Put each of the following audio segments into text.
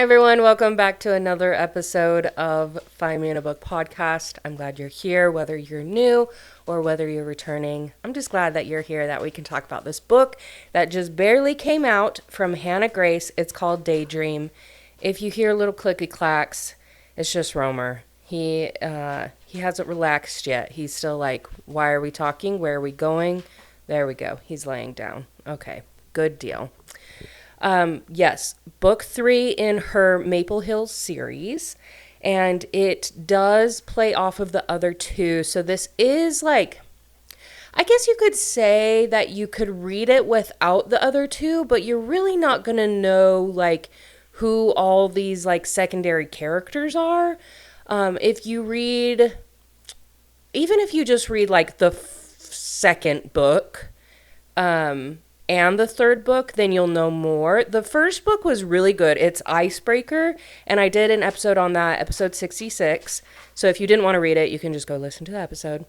everyone, welcome back to another episode of Find Me in a Book podcast. I'm glad you're here, whether you're new or whether you're returning. I'm just glad that you're here, that we can talk about this book that just barely came out from Hannah Grace. It's called Daydream. If you hear little clicky clacks, it's just Romer. He hasn't relaxed yet. He's still like, why are we talking? Where are we going? There we go. He's laying down. Okay, good deal. Yes, book 3 in her Maple Hills series, and it does play off of the other two. So this is like, I guess you could say that you could read it without the other two, but you're really not going to know like who all these like secondary characters are. If you read, even if you just read like the second book, and the third book, then you'll know more. The first book was really good. It's Icebreaker, and I did an episode on that, episode 66. So if you didn't want to read it, you can just go listen to the episode.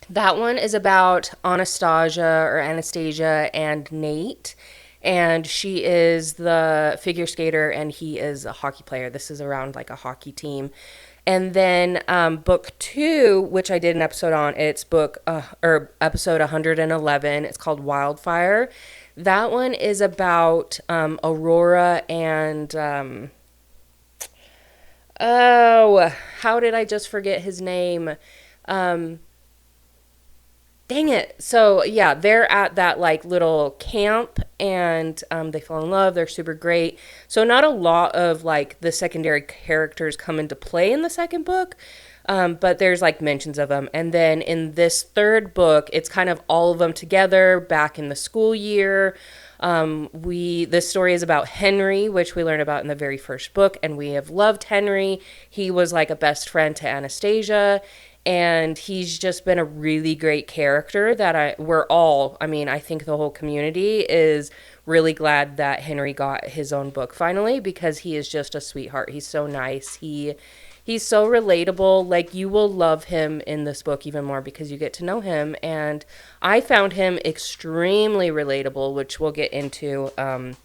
That one is about Anastasia and Nate, and she is the figure skater and he is a hockey player. This is around like a hockey team. And then book 2, which I did an episode on, it's episode 111. It's called Wildfire. That one is about Aurora and how did I just forget his name? Dang it. So, yeah, they're at that, like, little camp, and they fall in love. They're super great. So not a lot of, like, the secondary characters come into play in the second book, but there's, like, mentions of them. And then in this third book, it's kind of all of them together back in the school year. This story is about Henry, which we learned about in the very first book, and we have loved Henry. He was, like, a best friend to Anastasia, and he's just been a really great character that I think the whole community is really glad that Henry got his own book finally, because he is just a sweetheart. He's so nice. He's so relatable. Like, you will love him in this book even more because you get to know him. And I found him extremely relatable, which we'll get into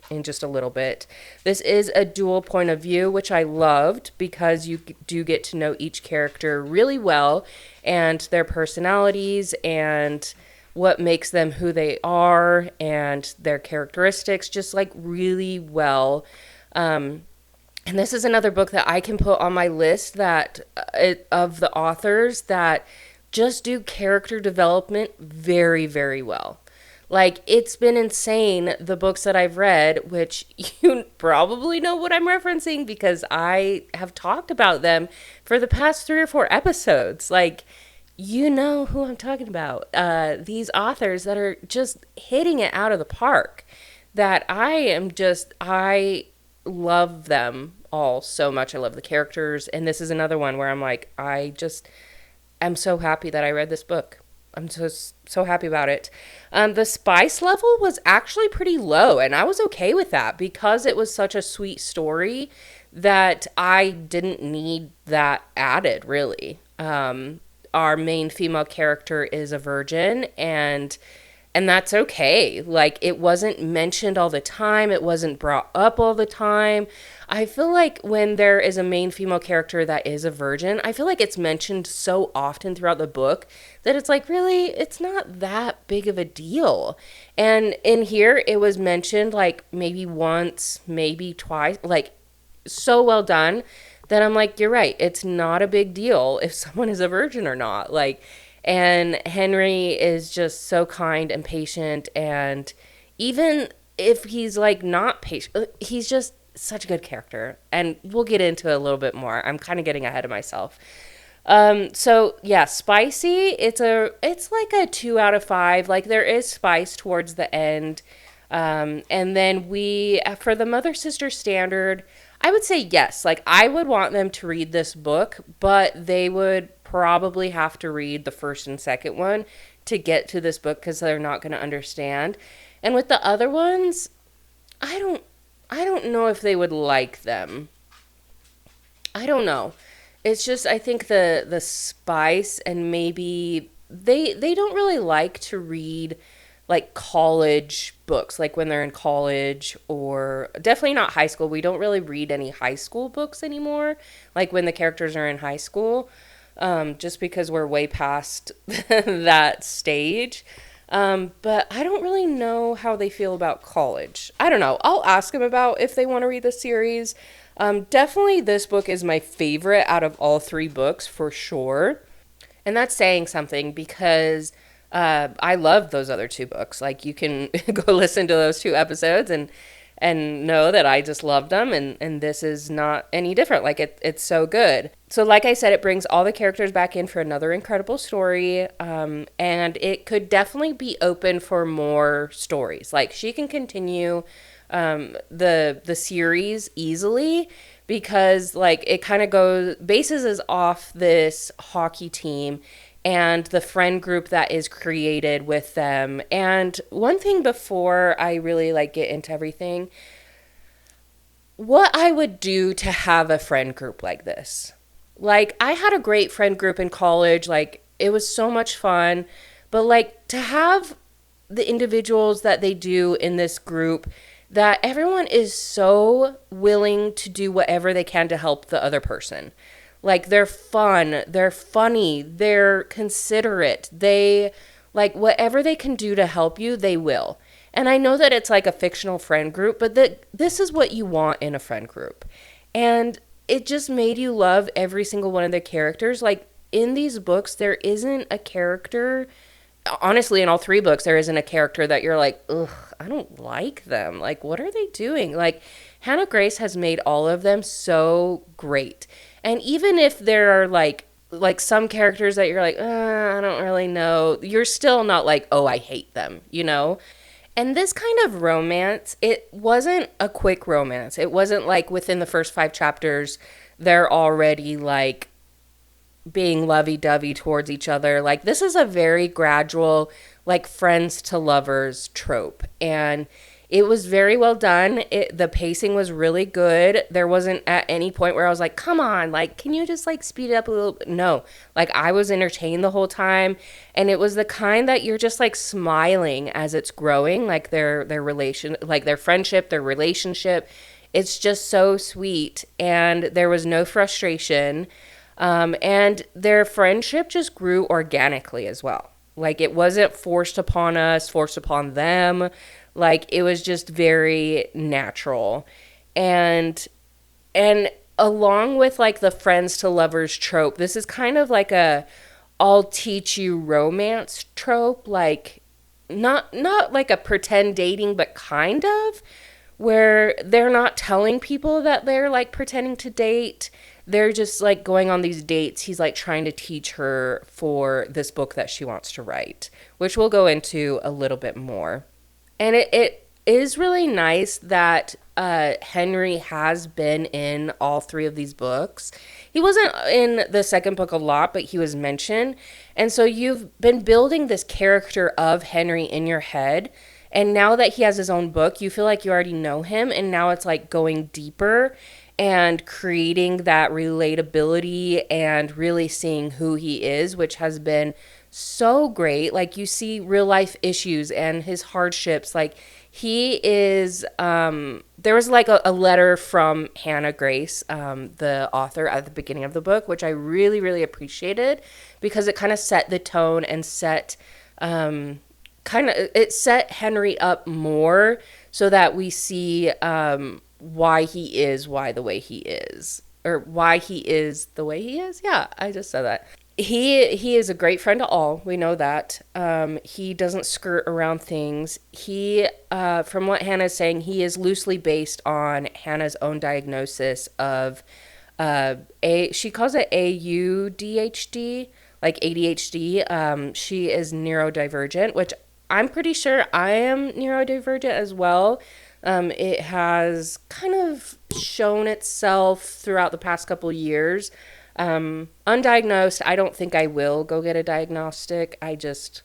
in just a little bit. This is a dual point of view, which I loved because you do get to know each character really well and their personalities and what makes them who they are and their characteristics just like really well. And this is another book that I can put on my list that of the authors that just do character development very, very well. Like, it's been insane, the books that I've read, which you probably know what I'm referencing because I have talked about them for the past 3 or 4 episodes. Like, you know who I'm talking about. These authors that are just hitting it out of the park. That I love them all so much. I love the characters. And this is another one where I'm like, I'm so happy that I read this book. I'm so happy about it. The spice level was actually pretty low, and I was okay with that because it was such a sweet story that I didn't need that added, really. Our main female character is a virgin, and that's okay. Like, it wasn't mentioned all the time. It wasn't brought up all the time. I feel like when there is a main female character that is a virgin, I feel like it's mentioned so often throughout the book that it's like, really, it's not that big of a deal. And in here, it was mentioned like maybe once, maybe twice, like so well done that I'm like, you're right. It's not a big deal if someone is a virgin or not. Like, and Henry is just so kind and patient. And even if he's like not patient, he's just such a good character. And we'll get into it a little bit more. I'm kind of getting ahead of myself. So yeah, spicy. It's like a 2 out of 5. Like, there is spice towards the end. And then for the mother sister standard, I would say yes. Like, I would want them to read this book, but they would probably have to read the first and second one to get to this book because they're not going to understand. And with the other ones, I don't know if they would like them. I don't know. It's just, I think the spice, and maybe they don't really like to read like college books, like when they're in college, or definitely not high school. We don't really read any high school books anymore, like when the characters are in high school, just because we're way past that stage. But I don't really know how they feel about college. I don't know. I'll ask them about if they want to read the series. Definitely, this book is my favorite out of all three books for sure. And that's saying something because I love those other two books. Like you can go listen to those two episodes and know that I just loved them, and this is not any different. Like it's so good. So like I said, it brings all the characters back in for another incredible story, and it could definitely be open for more stories. Like she can continue the series easily because like it kind of goes bases is off this hockey team and the friend group that is created with them. And one thing before I really like get into everything, what I would do to have a friend group like this. Like I had a great friend group in college, like it was so much fun, but like to have the individuals that they do in this group, that everyone is so willing to do whatever they can to help the other person. Like they're fun, they're funny, they're considerate. They like whatever they can do to help you, they will. And I know that it's like a fictional friend group, but that this is what you want in a friend group. And it just made you love every single one of the characters. Like in these books, there isn't a character, honestly, in all three books, there isn't a character that you're like, ugh, I don't like them. Like, what are they doing? Like, Hannah Grace has made all of them so great. And even if there are like some characters that you're like, I don't really know, you're still not like, oh, I hate them, you know? And this kind of romance, it wasn't a quick romance. It wasn't like within the first 5 chapters, they're already like being lovey-dovey towards each other. Like this is a very gradual, like friends to lovers trope. And it was very well done. The pacing was really good. There wasn't at any point where I was like, come on, like, can you just like speed it up a little bit? No, like I was entertained the whole time. And it was the kind that you're just like smiling as it's growing, like their relation, like their friendship, their relationship. It's just so sweet. And there was no frustration. And their friendship just grew organically as well. Like it wasn't forced upon us, forced upon them. Like it was just very natural. And along with like the friends to lovers trope, this is kind of like a I'll teach you romance trope, like not like a pretend dating, but kind of where they're not telling people that they're like pretending to date. They're just like going on these dates. He's like trying to teach her for this book that she wants to write, which we'll go into a little bit more. And it is really nice that Henry has been in all 3 of these books. He wasn't in the second book a lot, but he was mentioned. And so you've been building this character of Henry in your head. And now that he has his own book, you feel like you already know him. And now it's like going deeper and creating that relatability and really seeing who he is, which has been so great. Like you see real life issues and his hardships. Like he is, there was like a letter from Hannah Grace, the author, at the beginning of the book, which I really, really appreciated because it kind of set the tone and set, it set Henry up more so that we see, why he is the way he is, or why he is the way he is. Yeah, I just said that. He is a great friend to all. We know that. He doesn't skirt around things. He, from what Hannah's saying, he is loosely based on Hannah's own diagnosis of, she calls it AUDHD, like ADHD. She is neurodivergent, which I'm pretty sure I am neurodivergent as well. It has kind of shown itself throughout the past couple years. Undiagnosed, I don't think I will go get a diagnostic. I just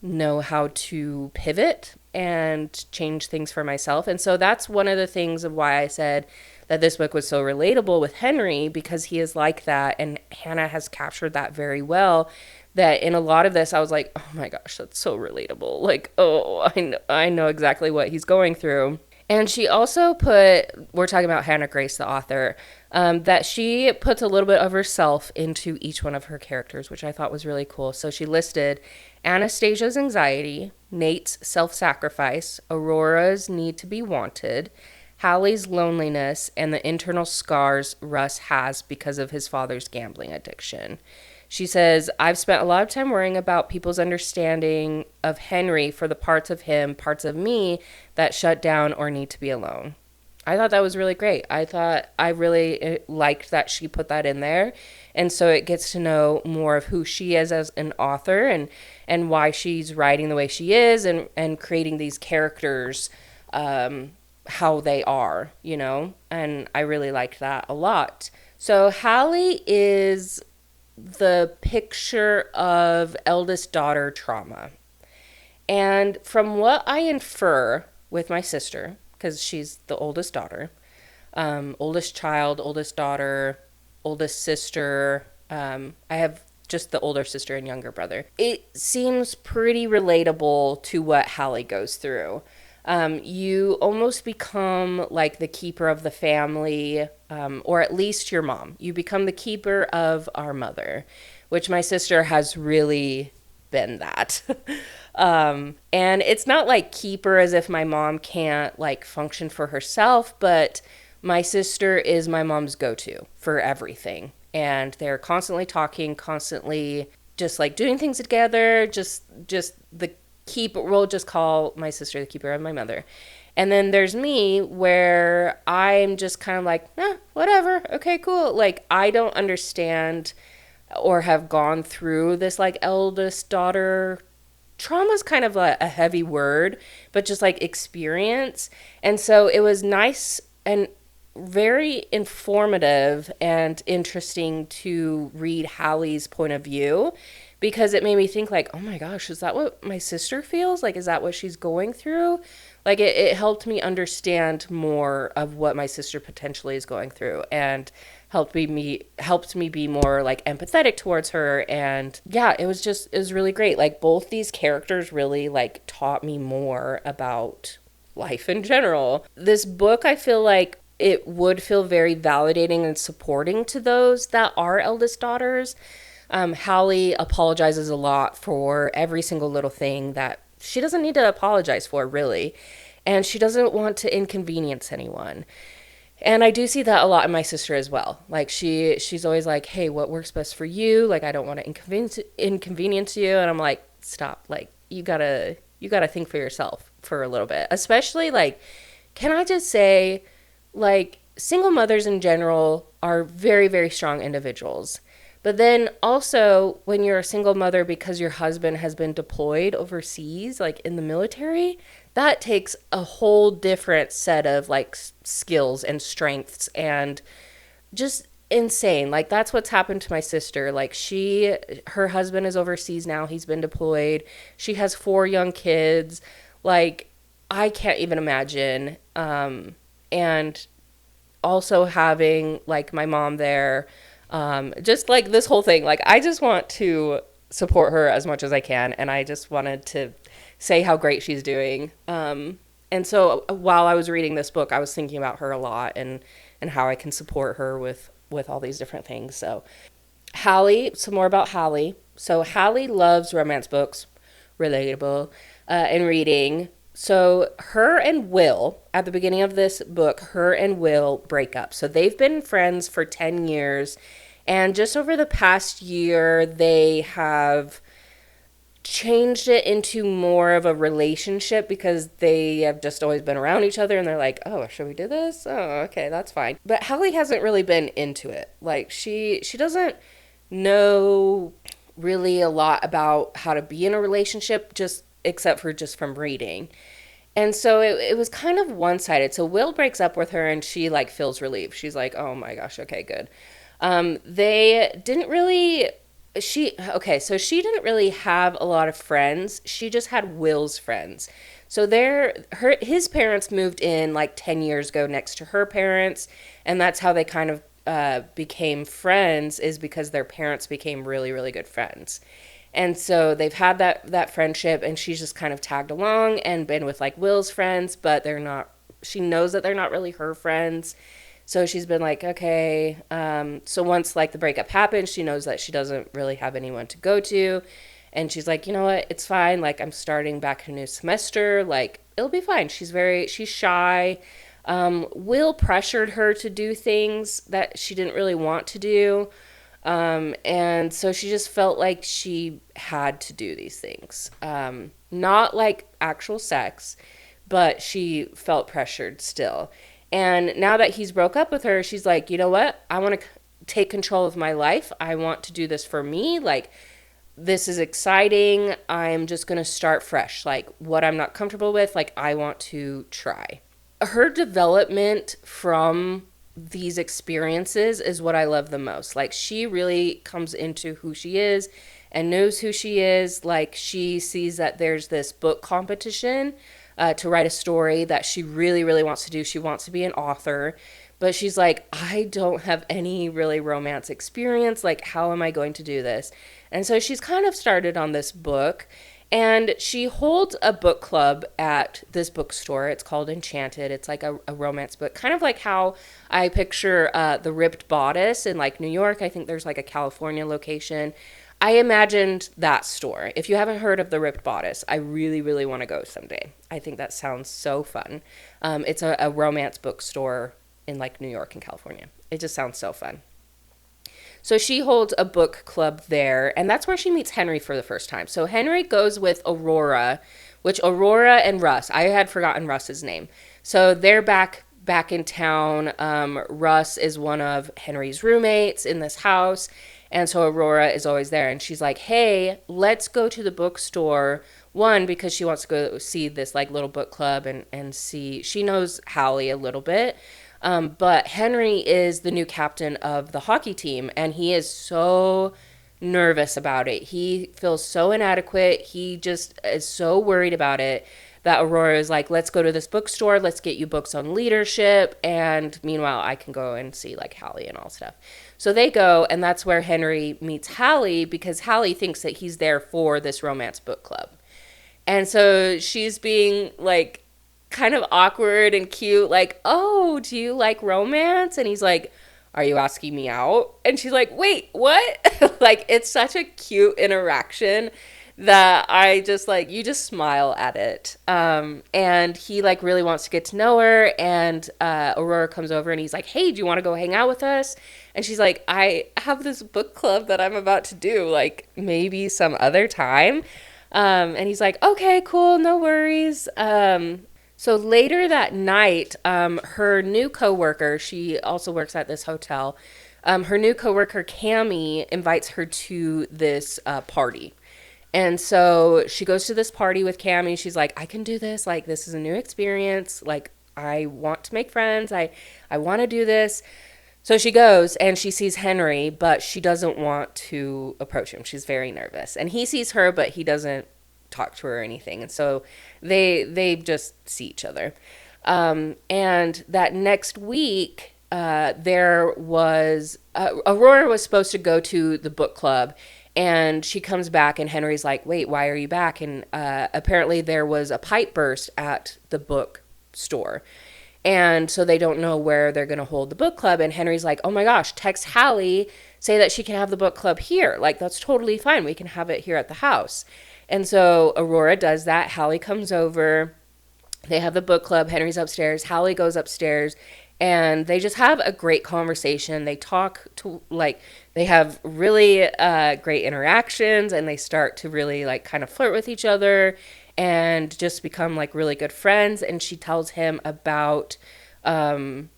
know how to pivot and change things for myself. And so that's one of the things of why I said that this book was so relatable with Henry, because he is like that. And Hannah has captured that very well, that in a lot of this, I was like, oh my gosh, that's so relatable. Like, oh, I know exactly what he's going through. And she also put, we're talking about Hannah Grace, the author, that she puts a little bit of herself into each one of her characters, which I thought was really cool. So she listed Anastasia's anxiety, Nate's self sacrifice, Aurora's need to be wanted, Hallie's loneliness, and the internal scars Russ has because of his father's gambling addiction. She says, I've spent a lot of time worrying about people's understanding of Henry for the parts of him, parts of me that shut down or need to be alone. I thought that was really great. I really liked that she put that in there. And so it gets to know more of who she is as an author and why she's writing the way she is and creating these characters how they are, you know? And I really liked that a lot. So Hallie is the picture of eldest daughter trauma. And from what I infer with my sister, because she's the oldest daughter, oldest child, oldest daughter, oldest sister, I have just the older sister and younger brother. It seems pretty relatable to what Hallie goes through. You almost become like the keeper of the family, or at least your mom. You become the keeper of our mother, which my sister has really been that. And it's not like keeper as if my mom can't like function for herself, but my sister is my mom's go-to for everything. And they're constantly talking, constantly just like doing things together, just the keeper. We'll just call my sister the keeper of my mother. And then there's me where I'm just kind of like, whatever. Okay, cool. Like, I don't understand or have gone through this like eldest daughter trauma's kind of a heavy word, but just like experience. And so it was nice and very informative and interesting to read Hallie's point of view, because it made me think like, oh my gosh, is that what my sister feels? Like, is that what she's going through? Like, it helped me understand more of what my sister potentially is going through, and helped me be more like empathetic towards her. And yeah, it was really great. Like, both these characters really like taught me more about life in general. This book, I feel like it would feel very validating and supporting to those that are eldest daughters. Hallie apologizes a lot for every single little thing that she doesn't need to apologize for, really. And she doesn't want to inconvenience anyone. And I do see that a lot in my sister as well. Like, she's always like, hey, what works best for you? Like, I don't want to inconvenience you. And I'm like, stop. Like, you gotta think for yourself for a little bit. Especially, like, can I just say, like, single mothers in general are very, very strong individuals. But then also, when you're a single mother because your husband has been deployed overseas, like in the military, that takes a whole different set of like skills and strengths, and just insane. Like, that's what's happened to my sister. Like, her husband is overseas now. He's been deployed. She has 4 young kids. Like, I can't even imagine. And also having like my mom there, just like this whole thing, like, I just want to support her as much as I can. And I just wanted to say how great she's doing. And so while I was reading this book, I was thinking about her a lot, and how I can support her with all these different things. So Hallie, some more about Hallie. So Hallie loves romance books, relatable, and reading. So her and Will, at the beginning of this book, her and Will break up. So they've been friends for 10 years. And just over the past year, they have changed it into more of a relationship, because they have just always been around each other, and they're like, oh, should we do this? Oh, okay, that's fine. But Hallie hasn't really been into it. Like, she doesn't know really a lot about how to be in a relationship, except for just from reading. And so it was kind of one-sided. So Will breaks up with her, and she like feels relieved. She's like, oh my gosh, okay, good. They didn't really, she didn't really have a lot of friends. She just had Will's friends. So his parents moved in like 10 years ago next to her parents. And that's how they kind of became friends, is because their parents became really, really good friends. And so they've had that friendship, and she's just kind of tagged along and been with like Will's friends, but they're not. She knows that they're not really her friends. So she's been like, okay. So once like the breakup happens, she knows that she doesn't really have anyone to go to. And she's like, you know what? It's fine. Like, I'm starting back a new semester. Like, it'll be fine. She's shy. Will pressured her to do things that she didn't really want to do. And so she just felt like she had to do these things. Not like actual sex, but she felt pressured still. And now that he's broke up with her, she's like, you know what? I want to take control of my life. I want to do this for me. Like, this is exciting. I'm just going to start fresh. Like, what I'm not comfortable with, like, I want to try. Her development from these experiences is what I love the most. Like, she really comes into who she is and knows who she is. Like, she sees that there's this book competition to write a story that she really, really wants to do. She wants to be an author, but she's like, I don't have any really romance experience. Like, how am I going to do this? And so she's kind of started on this book, and she holds a book club at this bookstore. It's called Enchanted. It's like a romance book, kind of like how I picture the Ripped Bodice in like New York. I think there's like a California location. I imagined that store. If you haven't heard of the Ripped Bodice, I really, really want to go someday. I think that sounds so fun. It's a romance bookstore in like New York and California. It just sounds so fun. So she holds a book club there, and that's where she meets Henry for the first time. So Henry goes with Aurora, which Aurora and Russ, I had forgotten Russ's name. So they're back in town. Russ is one of Henry's roommates in this house, and so Aurora is always there, and she's like, hey, let's go to the bookstore. One, because she wants to go see this like little book club and see, she knows Hallie a little bit. But Henry is the new captain of the hockey team, and he is so nervous about it. He feels so inadequate. He just is so worried about it that Aurora is like, let's go to this bookstore. Let's get you books on leadership. And meanwhile, I can go and see like Hallie and all stuff. So they go, and that's where Henry meets Hallie, because Hallie thinks that he's there for this romance book club. And so she's being like kind of awkward and cute, like, oh, do you like romance? And he's like, are you asking me out? And she's like, wait, what? Like, it's such a cute interaction that I just like, you just smile at it. And he like really wants to get to know her, and Aurora comes over and he's like, hey, do you want to go hang out with us? And she's like, I have this book club that I'm about to do, like maybe some other time. And he's like, okay, cool, no worries. So later that night, her new coworker, she also works at this hotel, her new coworker, Cammie, invites her to this party. And so she goes to this party with Cammie. She's like, I can do this. Like, this is a new experience. Like, I want to make friends. I want to do this. So she goes and she sees Henry, but she doesn't want to approach him. She's very nervous. And he sees her, but he doesn't talk to her or anything. And so they just see each other. And that next week, there was Aurora was supposed to go to the book club, and she comes back, and Henry's like, wait, why are you back? And apparently there was a pipe burst at the book store. And so they don't know where they're going to hold the book club. And Henry's like, oh my gosh, text Hallie, say that she can have the book club here. Like, that's totally fine. We can have it here at the house. And so Aurora does that. Hallie comes over. They have the book club. Henry's upstairs. Hallie goes upstairs. And they just have a great conversation. They talk to, like, they have really great interactions. And they start to really, like, kind of flirt with each other and just become, like, really good friends. And she tells him about her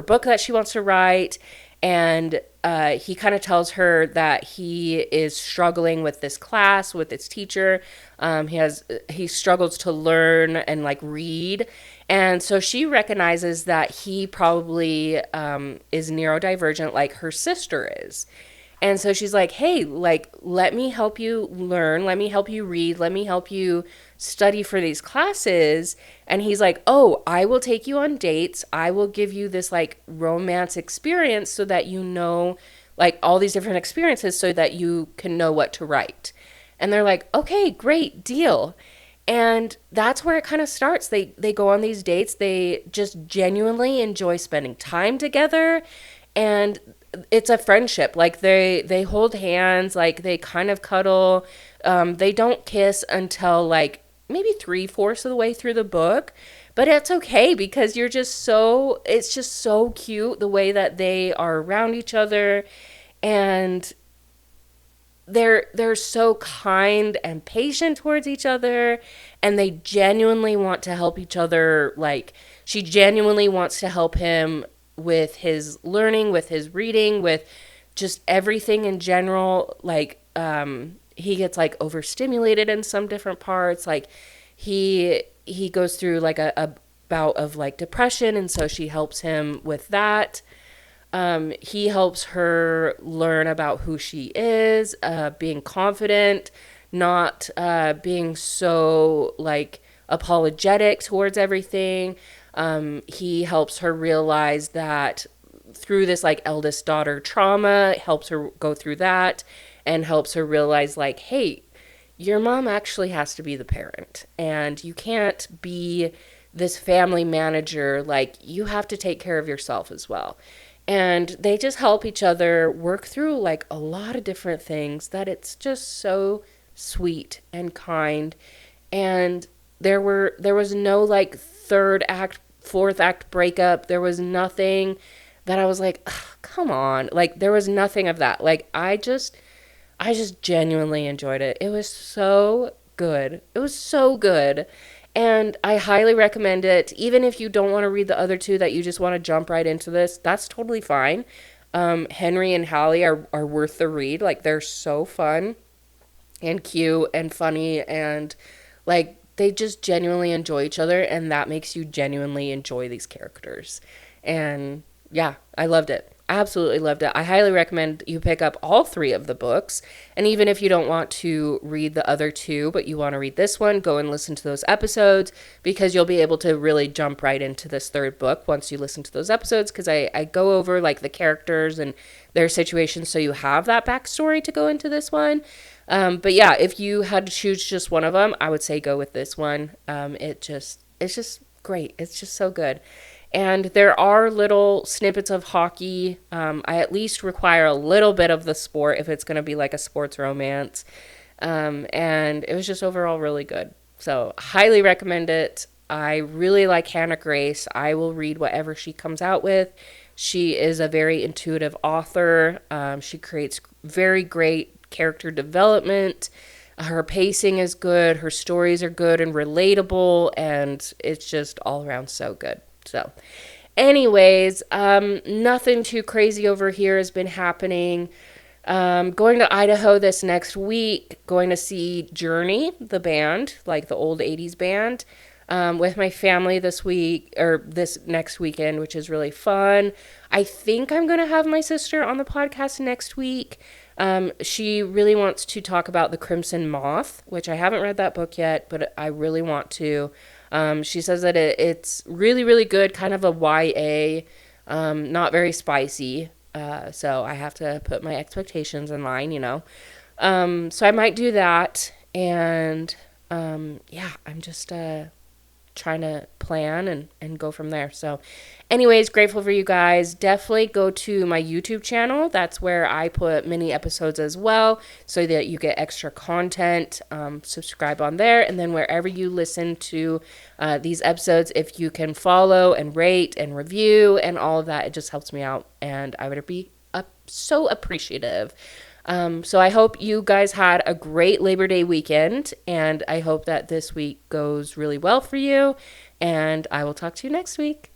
book that she wants to write. And he kind of tells her that he is struggling with this class, with its teacher. He struggles to learn and like read. And so she recognizes that he probably is neurodivergent like her sister is. And so she's like, hey, like, let me help you learn. Let me help you read. Let me help you study for these classes. And he's like, oh, I will take you on dates. I will give you this like romance experience so that you know like all these different experiences so that you can know what to write. And they're like, okay, great deal. And that's where it kind of starts. They go on these dates. They just genuinely enjoy spending time together, and it's a friendship. Like they hold hands, like they kind of cuddle. They don't kiss until like maybe 3/4 of the way through the book, but it's okay because you're just so it's just so cute the way that they are around each other, and they're so kind and patient towards each other, and they genuinely want to help each other. Like she genuinely wants to help him with his learning, with his reading, with just everything in general. Like he gets like overstimulated in some different parts. Like he goes through like a bout of like depression, and so she helps him with that. He helps her learn about who she is, being confident, not being so like apologetic towards everything. He helps her realize that through this like eldest daughter trauma, helps her go through that, and helps her realize like, hey, your mom actually has to be the parent, and you can't be this family manager. Like you have to take care of yourself as well. And they just help each other work through like a lot of different things that it's just so sweet and kind. And there was no like third act, fourth act breakup. There was nothing that I was like, "Ugh, come on." Like there was nothing of that. Like I just genuinely enjoyed it. It was so good. It was so good. And I highly recommend it. Even if you don't want to read the other two, that you just want to jump right into this, that's totally fine. Henry and Hallie are worth the read. Like, they're so fun and cute and funny, and like they just genuinely enjoy each other, and that makes you genuinely enjoy these characters. And yeah, I loved it. Absolutely loved it. I highly recommend you pick up all three of the books. And even if you don't want to read the other two, but you want to read this one, go and listen to those episodes, because you'll be able to really jump right into this third book once you listen to those episodes, because I go over like the characters and their situations, so you have that backstory to go into this one. But yeah, if you had to choose just one of them, I would say go with this one. It's just great. It's just so good. And there are little snippets of hockey. I at least require a little bit of the sport if it's going to be like a sports romance. And it was just overall really good. So highly recommend it. I really like Hannah Grace. I will read whatever she comes out with. She is a very intuitive author. She creates very great character development. Her pacing is good. Her stories are good and relatable. And it's just all around so good. So anyways, nothing too crazy over here has been happening. Going to Idaho this next week, going to see Journey, the band, like the old 80s band, with my family this week, or this next weekend, which is really fun. I think I'm going to have my sister on the podcast next week. She really wants to talk about The Crimson Moth, which I haven't read that book yet, but I really want to. She says that it's really, really good, kind of a YA, not very spicy. So I have to put my expectations in line, you know. So I might do that. And yeah, I'm just trying to plan and go from there. So anyways, grateful for you guys. Definitely go to my YouTube channel. That's where I put mini episodes as well, so that you get extra content. Subscribe on there, and then wherever you listen to these episodes, if you can follow and rate and review and all of that, it just helps me out, and I would be so appreciative. So I hope you guys had a great Labor Day weekend, and I hope that this week goes really well for you, and I will talk to you next week.